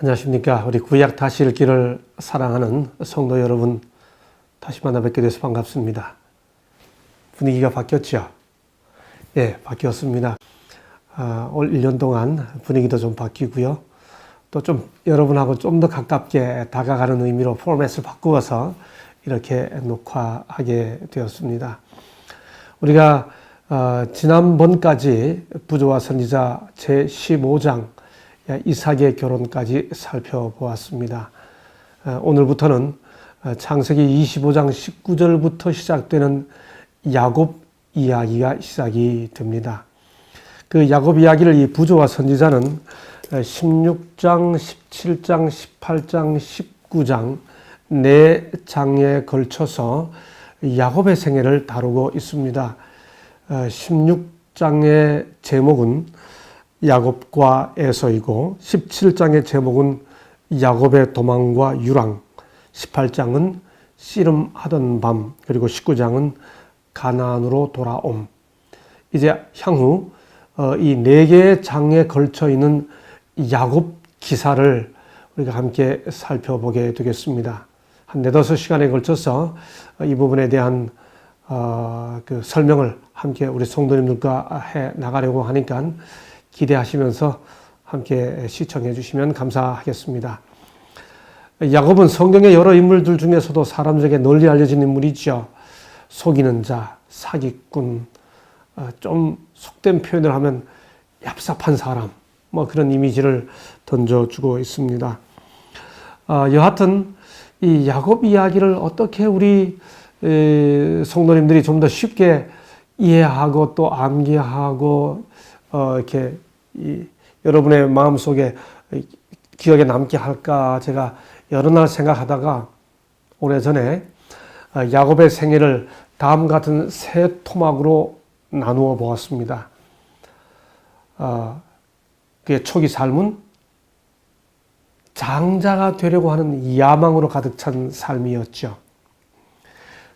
안녕하십니까. 우리 구약 다시 읽기를 사랑하는 성도 여러분, 다시 만나 뵙게 돼서 반갑습니다. 분위기가 바뀌었죠? 예, 바뀌었습니다. 올 1년 동안 분위기도 좀 바뀌고요. 또 좀 여러분하고 좀 더 가깝게 다가가는 의미로 포맷을 바꾸어서 이렇게 녹화하게 되었습니다. 우리가 지난번까지 부조와 선지자 제15장 이삭의 결혼까지 살펴보았습니다. 오늘부터는 창세기 25장 19절부터 시작되는 야곱 이야기가 시작이 됩니다. 그 야곱 이야기를 이 부조와 선지자는 16장, 17장, 18장, 19장 4장에 걸쳐서 야곱의 생애를 다루고 있습니다. 16장의 제목은 야곱과 에서이고 17장의 제목은 야곱의 도망과 유랑, 18장은 씨름하던 밤, 그리고 19장은 가나안으로 돌아옴. 이제 향후 이 4개의 장에 걸쳐 있는 야곱 기사를 우리가 함께 살펴보게 되겠습니다. 한 4-5시간에 걸쳐서 이 부분에 대한 그 설명을 함께 우리 성도님들과 해 나가려고 하니까 기대하시면서 함께 시청해 주시면 감사하겠습니다. 야곱은 성경의 여러 인물들 중에서도 사람들에게 널리 알려진 인물이죠. 속이는 자, 사기꾼, 좀 속된 표현을 하면 얍삽한 사람, 그런 이미지를 던져주고 있습니다. 여하튼 이 야곱 이야기를 어떻게 우리 성도님들이 좀 더 쉽게 이해하고 또 암기하고 이렇게 여러분의 마음속에 기억에 남게 할까 제가 여러 날 생각하다가 오래전에 야곱의 생애를 다음 같은 세 토막으로 나누어 보았습니다. 그의 초기 삶은 장자가 되려고 하는 야망으로 가득 찬 삶이었죠.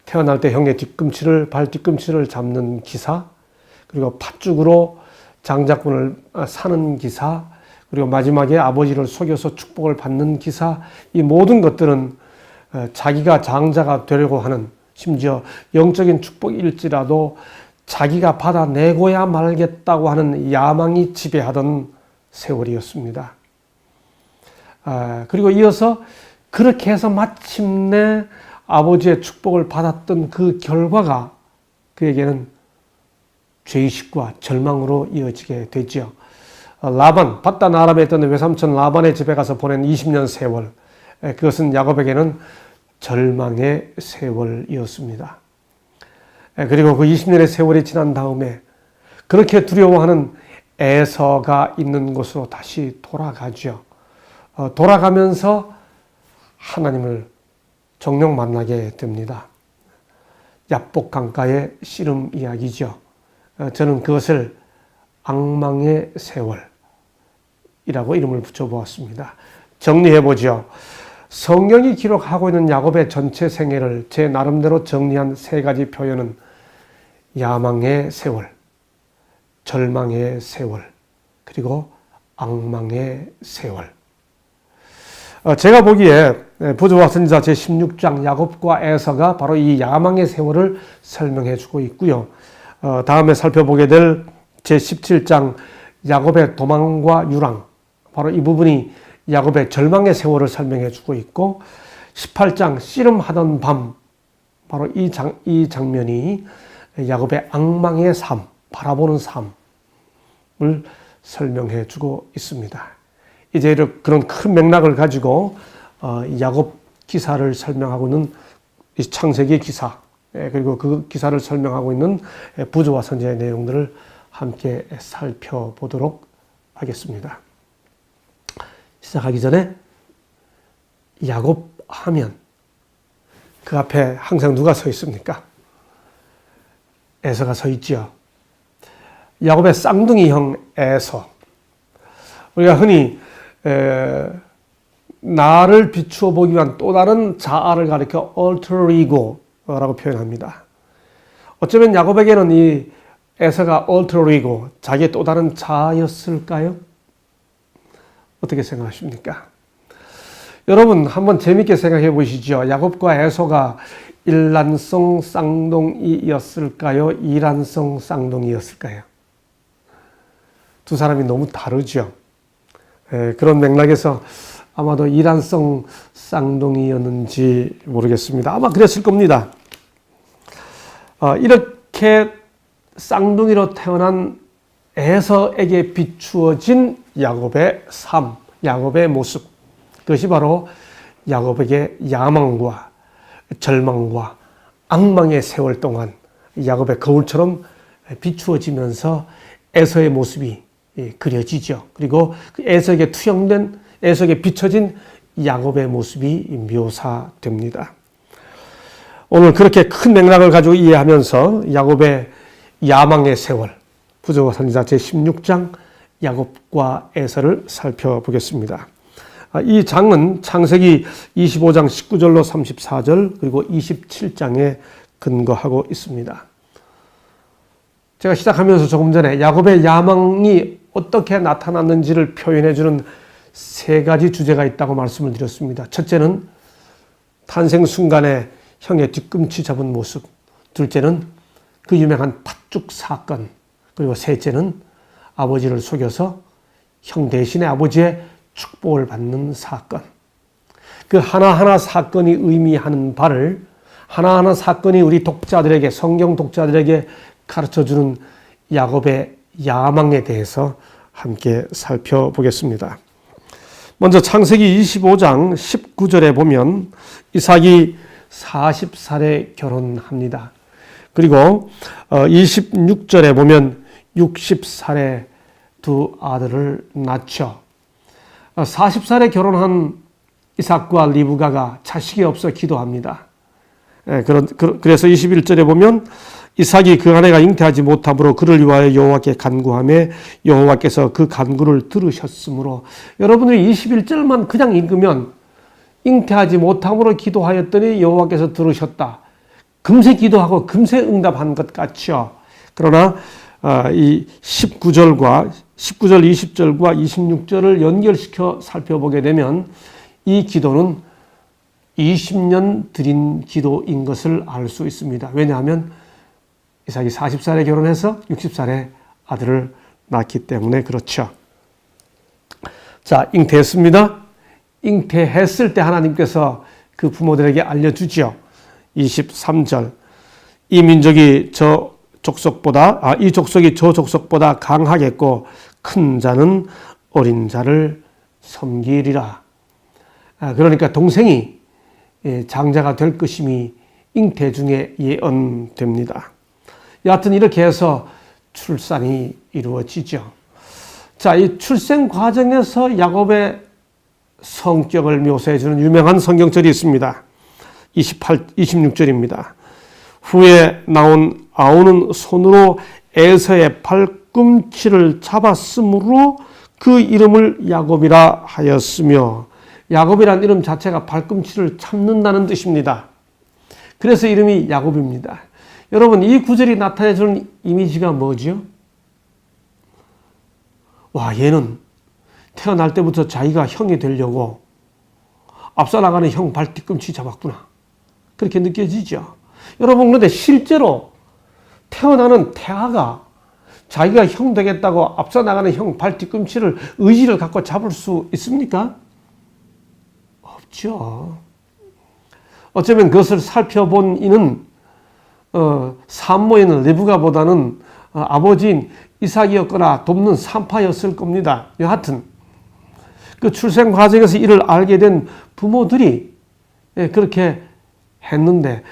태어날 때 형의 발 뒤꿈치를 잡는 기사, 그리고 팥죽으로 장자꾼을 사는 기사, 그리고 마지막에 아버지를 속여서 축복을 받는 기사, 이 모든 것들은 자기가 장자가 되려고 하는, 심지어 영적인 축복일지라도 자기가 받아내고야 말겠다고 하는 야망이 지배하던 세월이었습니다. 그리고 이어서 그렇게 해서 마침내 아버지의 축복을 받았던 그 결과가 그에게는 죄의식과 절망으로 이어지게 되죠. 라반, 밧단 아람에 있던 외삼촌 라반의 집에 가서 보낸 20년 세월, 그것은 야곱에게는 절망의 세월이었습니다. 그리고 그 20년의 세월이 지난 다음에 그렇게 두려워하는 에서가 있는 곳으로 다시 돌아가죠. 돌아가면서 하나님을 정녕 만나게 됩니다. 야복 강가의 씨름 이야기죠. 저는 그것을 악망의 세월이라고 이름을 붙여보았습니다. 정리해보죠. 성경이 기록하고 있는 야곱의 전체 생애를 제 나름대로 정리한 3가지 표현은 야망의 세월, 절망의 세월, 그리고 악망의 세월. 제가 보기에 부조와 선지자 제16장 야곱과 에서가 바로 이 야망의 세월을 설명해 주고 있고요. 다음에 살펴보게 될 제17장 야곱의 도망과 유랑, 바로 이 부분이 야곱의 절망의 세월을 설명해 주고 있고, 18장 씨름하던 밤, 바로 이 장면이 야곱의 악망의 삶, 바라보는 삶을 설명해 주고 있습니다. 이제 그런 큰 맥락을 가지고 야곱 기사를 설명하고 있는 창세기 기사, 그리고 그 기사를 설명하고 있는 부조와 선지자의 내용들을 함께 살펴보도록 하겠습니다. 시작하기 전에 야곱 하면 그 앞에 항상 누가 서 있습니까? 에서가 서 있죠. 야곱의 쌍둥이 형 에서. 우리가 흔히 나를 비추어 보기 위한 또 다른 자아를 가리켜 alter ego라고 표현합니다. 어쩌면 야곱에게는 이 에서가 alter ego, 자기의 또 다른 자아였을까요? 어떻게 생각하십니까? 여러분 한번 재밌게 생각해 보시죠. 야곱과 에서가 일란성 쌍둥이였을까요? 이란성 쌍둥이였을까요? 두 사람이 너무 다르죠. 그런 맥락에서 아마도 이란성 쌍둥이였는지 모르겠습니다. 아마 그랬을 겁니다. 이렇게 쌍둥이로 태어난 에서에게 비추어진 야곱의 삶, 야곱의 모습, 그것이 바로 야곱에게 야망과 절망과 악망의 세월 동안 야곱의 거울처럼 비추어지면서 에서의 모습이 그려지죠. 그리고 그 에서에게 투영된, 에서에게 비춰진 야곱의 모습이 묘사됩니다. 오늘 그렇게 큰 맥락을 가지고 이해하면서 야곱의 야망의 세월, 부족과 선지자 제16장 야곱과 에서를 살펴보겠습니다. 이 장은 창세기 25장 19절로 34절 그리고 27장에 근거하고 있습니다. 제가 시작하면서 조금 전에 야곱의 야망이 어떻게 나타났는지를 표현해주는 세 가지 주제가 있다고 말씀을 드렸습니다. 첫째는 탄생 순간에 형의 뒤꿈치 잡은 모습, 둘째는 그 유명한 팥죽 사건, 그리고 셋째는 아버지를 속여서 형 대신에 아버지의 축복을 받는 사건. 그 하나하나 사건이 의미하는 바를 하나하나 사건이 우리 독자들에게, 성경 독자들에게 가르쳐주는 야곱의 야망에 대해서 함께 살펴보겠습니다. 먼저 창세기 25장 19절에 보면 이삭이 40살에 결혼합니다. 그리고 26절에 보면 60살에 두 아들을 낳죠. 40살에 결혼한 이삭과 리브가가 자식이 없어 기도합니다. 그래서 21절에 보면 이삭이 그 아내가 잉태하지 못함으로 그를 위하여 여호와께 간구하며 여호와께서 그 간구를 들으셨으므로, 여러분들이 21절만 그냥 읽으면 잉태하지 못함으로 기도하였더니 여호와께서 들으셨다, 금세 기도하고 금세 응답한 것 같죠. 그러나 이 19절, 20절과 26절을 연결시켜 살펴보게 되면 이 기도는 20년 드린 기도인 것을 알 수 있습니다. 왜냐하면 이삭이 40살에 결혼해서 60살에 아들을 낳기 때문에 그렇죠. 자, 잉태했습니다. 잉태했을 때 하나님께서 그 부모들에게 알려주죠. 23절. 이 민족이 이 족속이 저 족속보다 강하겠고 큰 자는 어린 자를 섬기리라. 그러니까 동생이 장자가 될 것임이 잉태 중에 예언됩니다. 여하튼 이렇게 해서 출산이 이루어지죠. 자, 이 출생 과정에서 야곱의 성격을 묘사해주는 유명한 성경절이 있습니다. 26절입니다. 후에 나온 아우는 손으로 에서의 발꿈치를 잡았으므로 그 이름을 야곱이라 하였으며, 야곱이란 이름 자체가 발꿈치를 잡는다는 뜻입니다. 그래서 이름이 야곱입니다. 여러분, 이 구절이 나타내주는 이미지가 뭐죠? 와, 얘는 태어날 때부터 자기가 형이 되려고 앞서 나가는 형 발 뒤꿈치 잡았구나, 그렇게 느껴지죠. 여러분, 그런데 실제로 태어나는 태아가 자기가 형 되겠다고 앞서 나가는 형 발 뒤꿈치를 의지를 갖고 잡을 수 있습니까? 없죠. 어쩌면 그것을 살펴본 이는 산모인 리브가보다는 아버지인 이삭이었거나 돕는 산파였을 겁니다. 여하튼 그 출생 과정에서 이를 알게 된 부모들이 그렇게 했는데,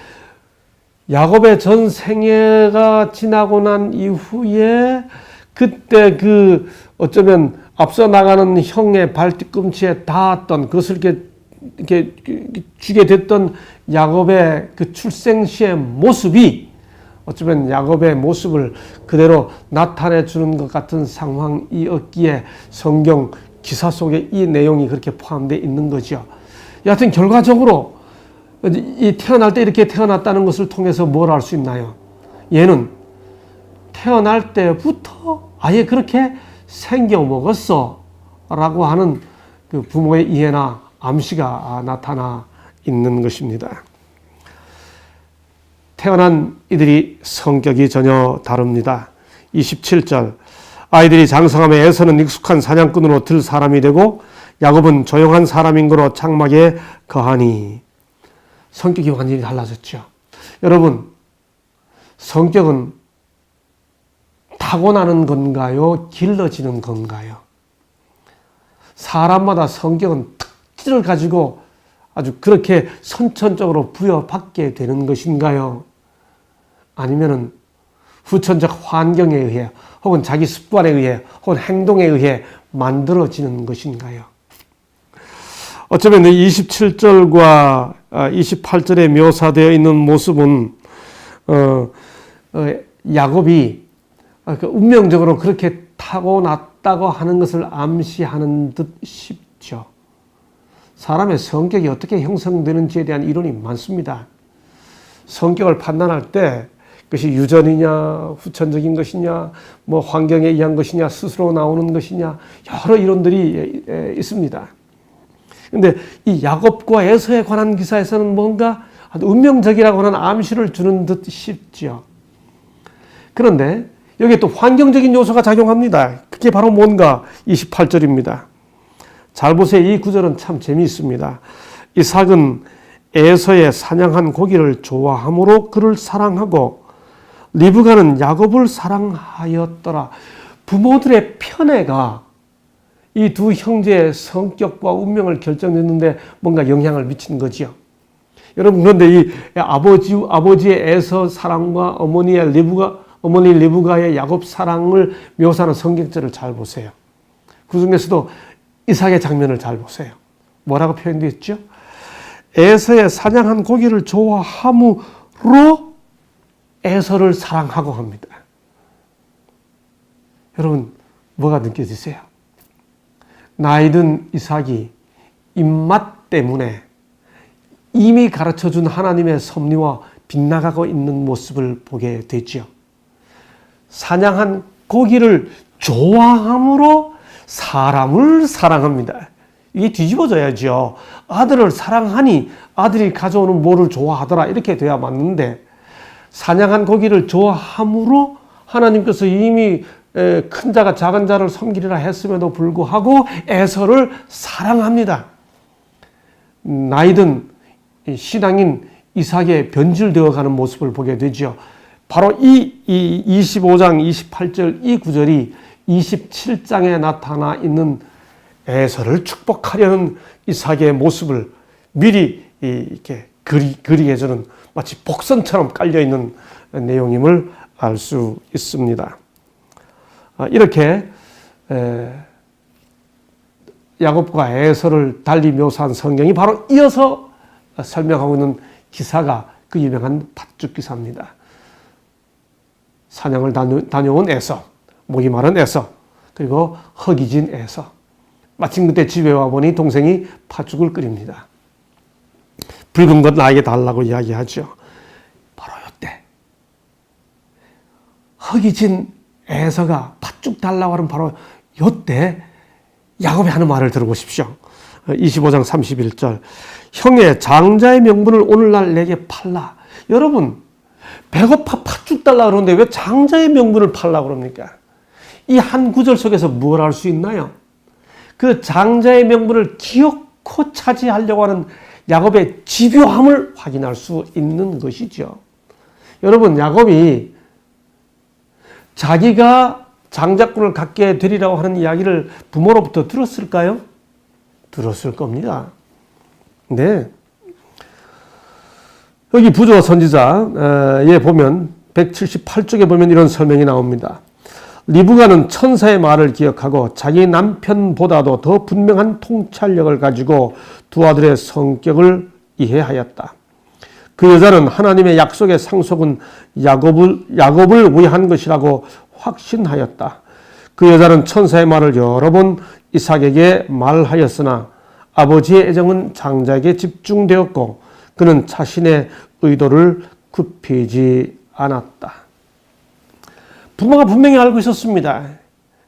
야곱의 전 생애가 지나고 난 이후에 그때 그 어쩌면 앞서 나가는 형의 발 뒤꿈치에 닿았던, 그것을 이렇게 주게 됐던 야곱의 그 출생 시의 모습이 어쩌면 야곱의 모습을 그대로 나타내 주는 것 같은 상황이었기에 성경 기사 속에 이 내용이 그렇게 포함되어 있는 거죠. 여하튼 결과적으로 이 태어날 때 이렇게 태어났다는 것을 통해서 뭘 알 수 있나요? 얘는 태어날 때부터 아예 그렇게 생겨 먹었어 라고 하는 그 부모의 이해나 암시가 나타나 있는 것입니다. 태어난 이들이 성격이 전혀 다릅니다. 27절 아이들이 장성함에 에서는 익숙한 사냥꾼으로 들 사람이 되고 야곱은 조용한 사람인 거로 장막에 거하니. 성격이 완전히 달라졌죠. 여러분, 성격은 타고나는 건가요? 길러지는 건가요? 사람마다 성격은 특질을 가지고 아주 그렇게 선천적으로 부여받게 되는 것인가요? 아니면은 후천적 환경에 의해 혹은 자기 습관에 의해 혹은 행동에 의해 만들어지는 것인가요? 어쩌면 27절과 28절에 묘사되어 있는 모습은 야곱이 운명적으로 그렇게 타고났다고 하는 것을 암시하는 듯 싶죠. 사람의 성격이 어떻게 형성되는지에 대한 이론이 많습니다. 성격을 판단할 때 그것이 유전이냐, 후천적인 것이냐, 뭐 환경에 의한 것이냐, 스스로 나오는 것이냐, 여러 이론들이 있습니다. 그런데 이 야곱과 에서에 관한 기사에서는 뭔가 아주 운명적이라고 하는 암시를 주는 듯 싶죠. 그런데 여기에 또 환경적인 요소가 작용합니다. 그게 바로 뭔가 28절입니다. 잘 보세요. 이 구절은 참 재미있습니다. 이삭은 에서의 사냥한 고기를 좋아함으로 그를 사랑하고 리브가는 야곱을 사랑하였더라. 부모들의 편애가 이 두 형제의 성격과 운명을 결정짓는데 뭔가 영향을 미친 거지요. 여러분, 그런데 이 아버지의 에서 사랑과 어머니 리브가의 야곱 사랑을 묘사하는 성경절을 잘 보세요. 그 중에서도 이삭의 장면을 잘 보세요. 뭐라고 표현되어 있죠? 에서의 사냥한 고기를 좋아함으로 에서를 사랑하고 합니다. 여러분, 뭐가 느껴지세요? 나이든 이삭이 입맛 때문에 이미 가르쳐준 하나님의 섭리와 빗나가고 있는 모습을 보게 되죠. 사냥한 고기를 좋아함으로 사람을 사랑합니다. 이게 뒤집어져야죠. 아들을 사랑하니 아들이 가져오는 뭐를 좋아하더라 이렇게 돼야 맞는데, 사냥한 고기를 좋아함으로 하나님께서 이미 큰 자가 작은 자를 섬기리라 했음에도 불구하고 에서를 사랑합니다. 나이든 신앙인 이삭의 변질되어 가는 모습을 보게 되죠. 바로 이 25장 28절 이 구절이 27장에 나타나 있는 에서를 축복하려는 이삭의 모습을 미리 이렇게 그리게 해주는, 마치 복선처럼 깔려있는 내용임을 알 수 있습니다. 이렇게 야곱과 에서를 달리 묘사한 성경이 바로 이어서 설명하고 있는 기사가 그 유명한 팥죽 기사입니다. 사냥을 다녀온 에서, 목이 마른 에서, 그리고 허기진 에서. 마침 그때 집에 와보니 동생이 팥죽을 끓입니다. 붉은 것 나에게 달라고 이야기하죠. 바로 이때 허기진 에서가 팥죽 달라고 하는 바로 이때 야곱이 하는 말을 들어보십시오. 25장 31절 형의 장자의 명분을 오늘날 내게 팔라. 여러분, 배고파 팥죽 달라고 그러는데 왜 장자의 명분을 팔라고 그럽니까? 이 한 구절 속에서 뭘 알 수 있나요? 그 장자의 명분을 기어코 차지하려고 하는 야곱의 집요함을 확인할 수 있는 것이죠. 여러분, 야곱이 자기가 장자권을 갖게 되리라고 하는 이야기를 부모로부터 들었을까요? 들었을 겁니다. 네. 여기 부조 선지자에 보면 178쪽에 보면 이런 설명이 나옵니다. 리브가는 천사의 말을 기억하고 자기 남편보다도 더 분명한 통찰력을 가지고 두 아들의 성격을 이해하였다. 그 여자는 하나님의 약속의 상속은 야곱을 위한 것이라고 확신하였다. 그 여자는 천사의 말을 여러 번 이삭에게 말하였으나 아버지의 애정은 장자에게 집중되었고 그는 자신의 의도를 굽히지 않았다. 부모가 분명히 알고 있었습니다.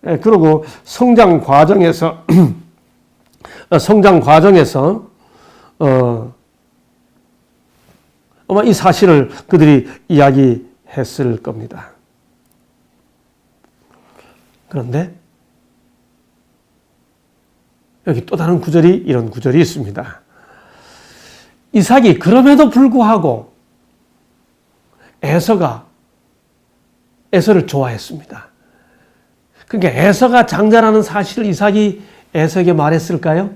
그리고 성장 과정에서 아마 이 사실을 그들이 이야기했을 겁니다. 그런데 여기 또 다른 구절이 이런 구절이 있습니다. 이삭이 그럼에도 불구하고 에서를 좋아했습니다. 그러니까 에서가 장자라는 사실을 이삭이 에서에게 말했을까요?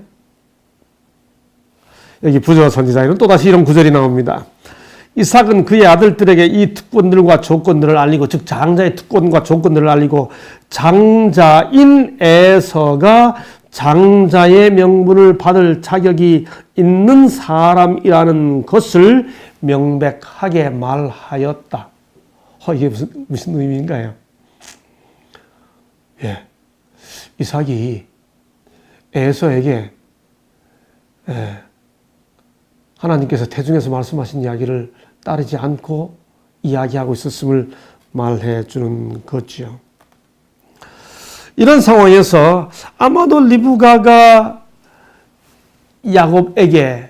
여기 부조와 선지자에는 또다시 이런 구절이 나옵니다. 이삭은 그의 아들들에게 이 특권들과 조건들을 알리고, 즉 장자의 특권과 조건들을 알리고, 장자인 에서가 장자의 명분을 받을 자격이 있는 사람이라는 것을 명백하게 말하였다. 이게 무슨 의미인가요? 예, 이삭이 에서에게 하나님께서 태중에서 말씀하신 이야기를 따르지 않고 이야기하고 있었음을 말해 주는 거지요. 이런 상황에서 아마도 리브가가 야곱에게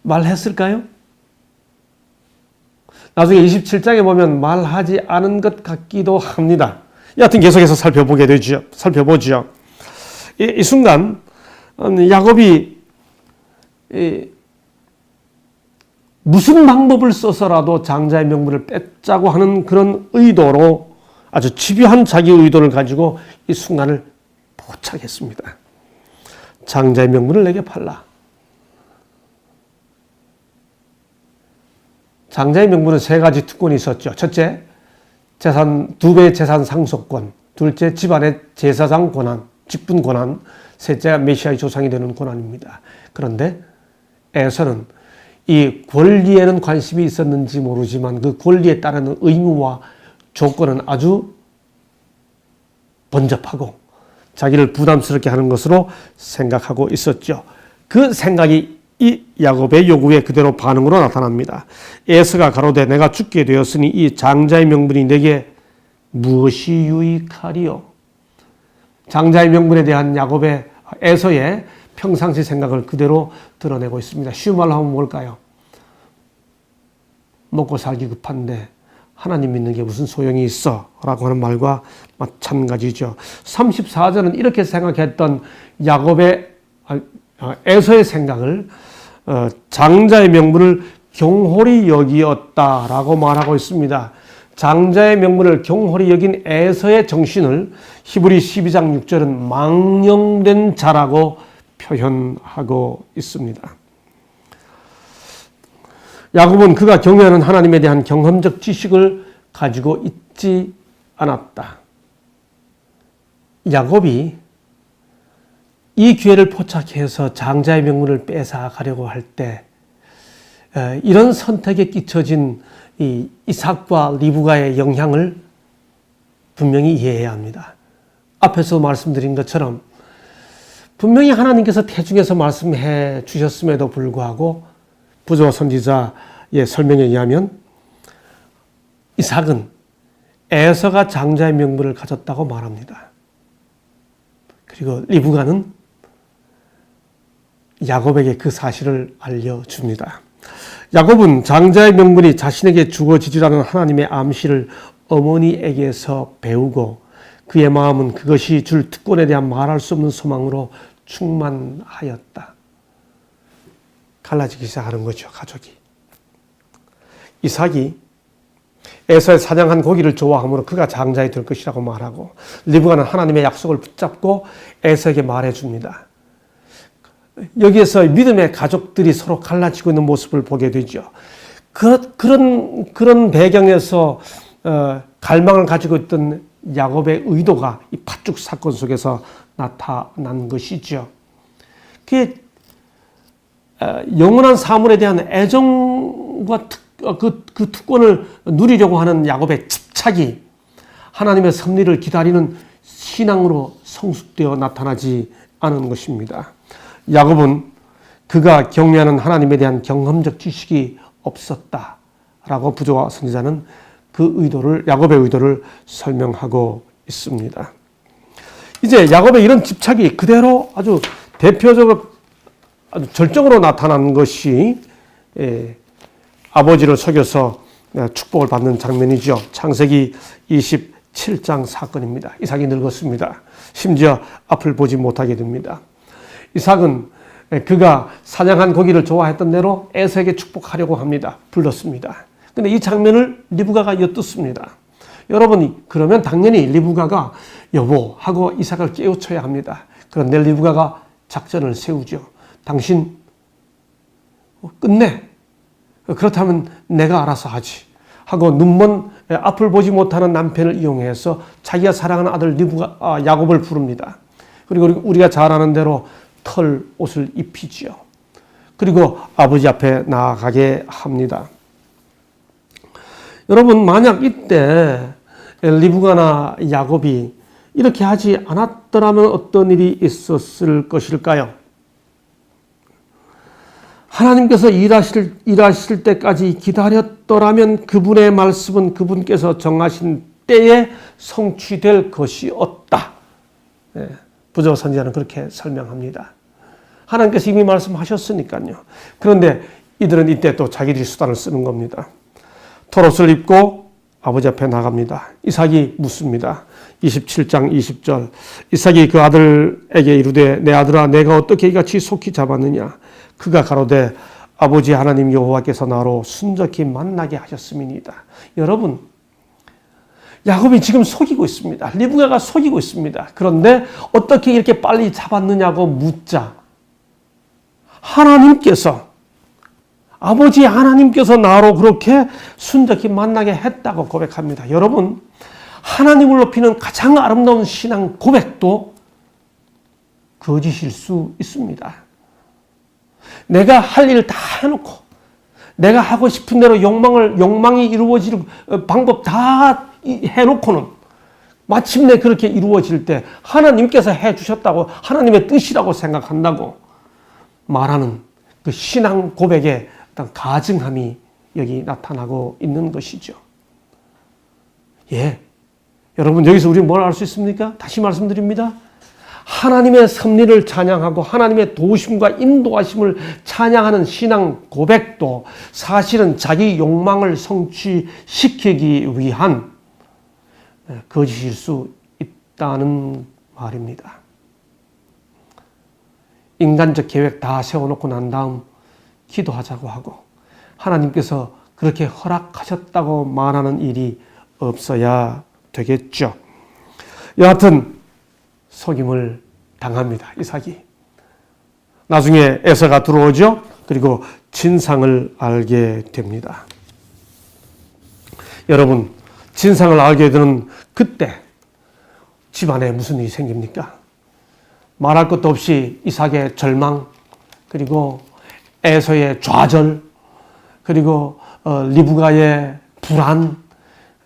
말했을까요? 나중에 27장에 보면 말하지 않은 것 같기도 합니다. 여하튼 계속해서 살펴보죠. 이 순간 야곱이 무슨 방법을 써서라도 장자의 명분을 뺏자고 하는 그런 의도로, 아주 집요한 자기 의도를 가지고 이 순간을 포착했습니다. 장자의 명분을 내게 팔라. 장자의 명분은 세 가지 특권이 있었죠. 첫째, 두 배의 재산 상속권. 둘째, 집안의 제사장 권한, 직분 권한. 셋째가 메시아의 조상이 되는 권한입니다. 그런데 에서는 이 권리에는 관심이 있었는지 모르지만 그 권리에 따르는 의무와 조건은 아주 번잡하고 자기를 부담스럽게 하는 것으로 생각하고 있었죠. 그 생각이 이 야곱의 요구에 그대로 반응으로 나타납니다. 에서가 가로되 내가 죽게 되었으니 이 장자의 명분이 내게 무엇이 유익하리요? 장자의 명분에 대한 에서의 평상시 생각을 그대로 드러내고 있습니다. 쉬운 말로 하면 뭘까요? 먹고 살기 급한데 하나님 믿는 게 무슨 소용이 있어? 라고 하는 말과 마찬가지죠. 34절은 이렇게 생각했던 에서의 생각을 장자의 명분을 경홀히 여기었다라고 말하고 있습니다. 장자의 명분을 경홀히 여긴 에서의 정신을 히브리 12장 6절은 망령된 자라고 표현하고 있습니다. 야곱은 그가 경외하는 하나님에 대한 경험적 지식을 가지고 있지 않았다. 야곱이 이 기회를 포착해서 장자의 명분을 뺏어가려고 할 때 이런 선택에 끼쳐진 이 이삭과 리브가의 영향을 분명히 이해해야 합니다. 앞에서 말씀드린 것처럼 분명히 하나님께서 태중에서 말씀해 주셨음에도 불구하고 부조와 선지자의 설명에 의하면 이삭은 에서가 장자의 명분을 가졌다고 말합니다. 그리고 리브가는 야곱에게 그 사실을 알려줍니다. 야곱은 장자의 명분이 자신에게 주어지리라는 하나님의 암시를 어머니에게서 배우고 그의 마음은 그것이 줄 특권에 대한 말할 수 없는 소망으로 충만하였다. 갈라지기 시작하는 거죠, 가족이. 이삭이 에서의 사냥한 고기를 좋아하므로 그가 장자이 될 것이라고 말하고, 리브가는 하나님의 약속을 붙잡고 에서에게 말해줍니다. 여기에서 믿음의 가족들이 서로 갈라지고 있는 모습을 보게 되죠. 그런 배경에서 갈망을 가지고 있던 야곱의 의도가 이 팥죽 사건 속에서 나타난 것이죠. 그게 영원한 사물에 대한 애정과 그 특권을 누리려고 하는 야곱의 집착이 하나님의 섭리를 기다리는 신앙으로 성숙되어 나타나지 않은 것입니다. 야곱은 그가 경외하는 하나님에 대한 경험적 지식이 없었다라고 부조와 선지자는 야곱의 의도를 설명하고 있습니다. 이제 야곱의 이런 집착이 그대로 아주 대표적으로 아주 절정으로 나타난 것이 아버지를 속여서 축복을 받는 장면이죠. 창세기 27장 사건입니다. 이삭이 늙었습니다. 심지어 앞을 보지 못하게 됩니다. 이삭은 그가 사냥한 고기를 좋아했던 대로 에서에게 축복하려고 합니다. 불렀습니다. 근데 이 장면을 리브가가 엿듣습니다. 여러분이 그러면 당연히 리브가가 여보 하고 이삭을 깨우쳐야 합니다. 그런데 리브가가 작전을 세우죠. 당신 끝내. 그렇다면 내가 알아서 하지. 하고 눈먼 앞을 보지 못하는 남편을 이용해서 자기가 사랑하는 아들 야곱을 부릅니다. 그리고 우리가 잘 아는 대로 털 옷을 입히지요. 그리고 아버지 앞에 나아가게 합니다. 여러분, 만약 이때 리브가나 야곱이 이렇게 하지 않았더라면 어떤 일이 있었을 것일까요? 하나님께서 일하실 때까지 기다렸더라면 그분의 말씀은 그분께서 정하신 때에 성취될 것이었다. 부조 선지자는 그렇게 설명합니다. 하나님께서 이미 말씀하셨으니까요. 그런데 이들은 이때 또 자기들이 수단을 쓰는 겁니다. 털옷을 입고 아버지 앞에 나갑니다. 이삭이 묻습니다. 27장 20절. 이삭이 그 아들에게 이르되 내 아들아 내가 어떻게 이같이 속히 잡았느냐. 그가 가로되 아버지 하나님 여호와께서 나로 순적히 만나게 하셨음이니이다. 여러분, 야곱이 지금 속이고 있습니다. 리브가가 속이고 있습니다. 그런데 어떻게 이렇게 빨리 잡았느냐고 묻자 아버지 하나님께서 나로 그렇게 순적히 만나게 했다고 고백합니다. 여러분, 하나님을 높이는 가장 아름다운 신앙 고백도 거짓일 수 있습니다. 내가 할 일 다 해놓고 내가 하고 싶은 대로 욕망이 이루어질 방법 다 해놓고는 마침내 그렇게 이루어질 때 하나님께서 해주셨다고 하나님의 뜻이라고 생각한다고 말하는 그 신앙 고백의 어떤 가증함이 여기 나타나고 있는 것이죠. 여러분, 여기서 우리는 뭘 알 수 있습니까? 다시 말씀드립니다. 하나님의 섭리를 찬양하고 하나님의 도우심과 인도하심을 찬양하는 신앙 고백도 사실은 자기 욕망을 성취시키기 위한 거짓일 수 있다는 말입니다. 인간적 계획 다 세워놓고 난 다음 기도하자고 하고 하나님께서 그렇게 허락하셨다고 말하는 일이 없어야 되겠죠. 여하튼 속임을 당합니다. 이삭이. 나중에 에서가 들어오죠. 그리고 진상을 알게 됩니다. 여러분, 진상을 알게 되는 그때 집안에 무슨 일이 생깁니까? 말할 것도 없이 이삭의 절망, 그리고 에서의 좌절, 그리고 리브가의 불안,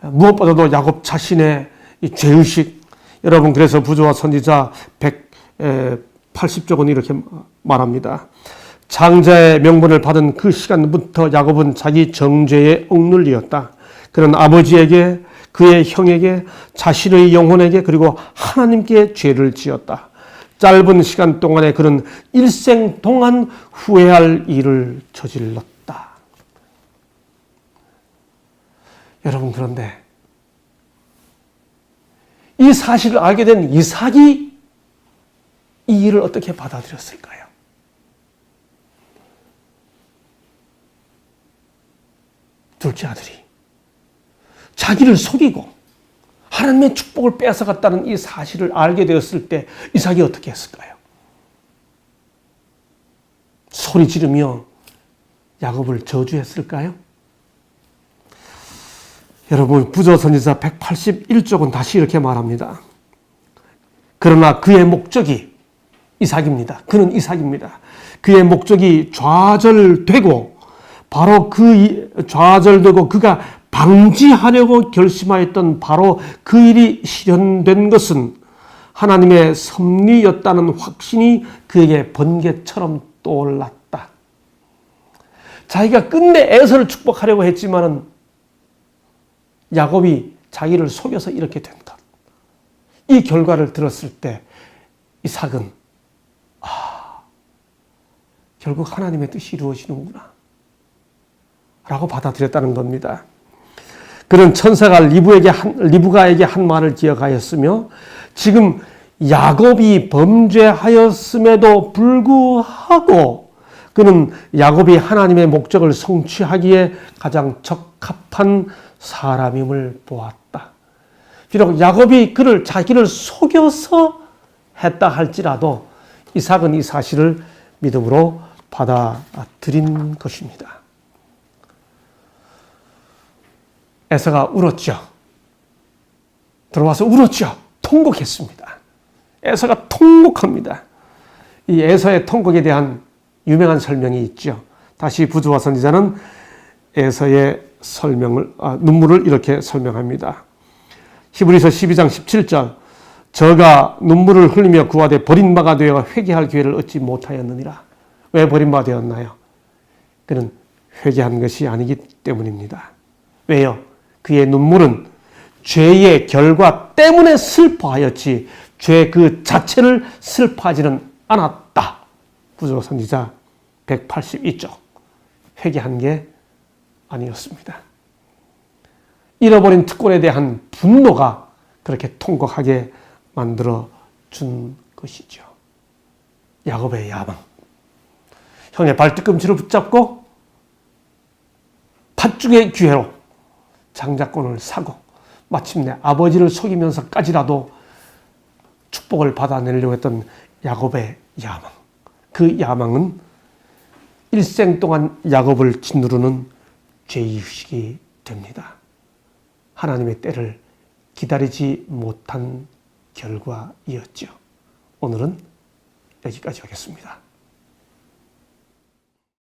무엇보다도 야곱 자신의 이 죄의식. 여러분, 그래서 부조와 선지자 180쪽은 이렇게 말합니다. 장자의 명분을 받은 그 시간부터 야곱은 자기 정죄에 억눌리었다. 그는 아버지에게, 그의 형에게, 자신의 영혼에게, 그리고 하나님께 죄를 지었다. 짧은 시간 동안에 그는 일생 동안 후회할 일을 저질렀다. 여러분, 그런데 이 사실을 알게 된 이삭이 이 일을 어떻게 받아들였을까요? 둘째 아들이 자기를 속이고 하나님의 축복을 뺏어갔다는 이 사실을 알게 되었을 때 이삭이 어떻게 했을까요? 소리 지르며 야곱을 저주했을까요? 여러분, 부조 선지자 181쪽은 다시 이렇게 말합니다. 그러나 그의 목적이 이삭입니다. 그는 이삭입니다. 그의 목적이 좌절되고 바로 좌절되고 그가 방지하려고 결심하였던 바로 그 일이 실현된 것은 하나님의 섭리였다는 확신이 그에게 번개처럼 떠올랐다. 자기가 끝내 에서를 축복하려고 했지만은 야곱이 자기를 속여서 이렇게 된 것. 이 결과를 들었을 때 이삭은 결국 하나님의 뜻이 이루어지는구나 라고 받아들였다는 겁니다. 그는 천사가 리브가에게 한 말을 기억하였으며 지금 야곱이 범죄하였음에도 불구하고 그는 야곱이 하나님의 목적을 성취하기에 가장 적합한 사람임을 보았다. 비록 야곱이 자기를 속여서 했다 할지라도 이삭은 이 사실을 믿음으로 받아들인 것입니다. 에서가 울었죠. 들어와서 울었죠. 통곡했습니다. 에서가 통곡합니다. 이 에서의 통곡에 대한 유명한 설명이 있죠. 다시 부두와 선지자는 에서의 눈물을 이렇게 설명합니다. 히브리서 12장 17절 저가 눈물을 흘리며 구하되 버림바가 되어 회개할 기회를 얻지 못하였느니라. 왜 버림바 되었나요? 그는 회개한 것이 아니기 때문입니다. 왜요? 그의 눈물은 죄의 결과 때문에 슬퍼하였지 죄 그 자체를 슬퍼하지는 않았다. 부조 선지자 182쪽. 회개한 게 아니었습니다. 잃어버린 특권에 대한 분노가 그렇게 통곡하게 만들어 준 것이죠. 야곱의 야망. 형의 발뒤꿈치를 붙잡고 팥죽의 기회로 장자권을 사고 마침내 아버지를 속이면서까지라도 축복을 받아내려고 했던 야곱의 야망. 그 야망은 일생 동안 야곱을 짓누르는 죄의식이 됩니다. 하나님의 때를 기다리지 못한 결과이었죠. 오늘은 여기까지 하겠습니다.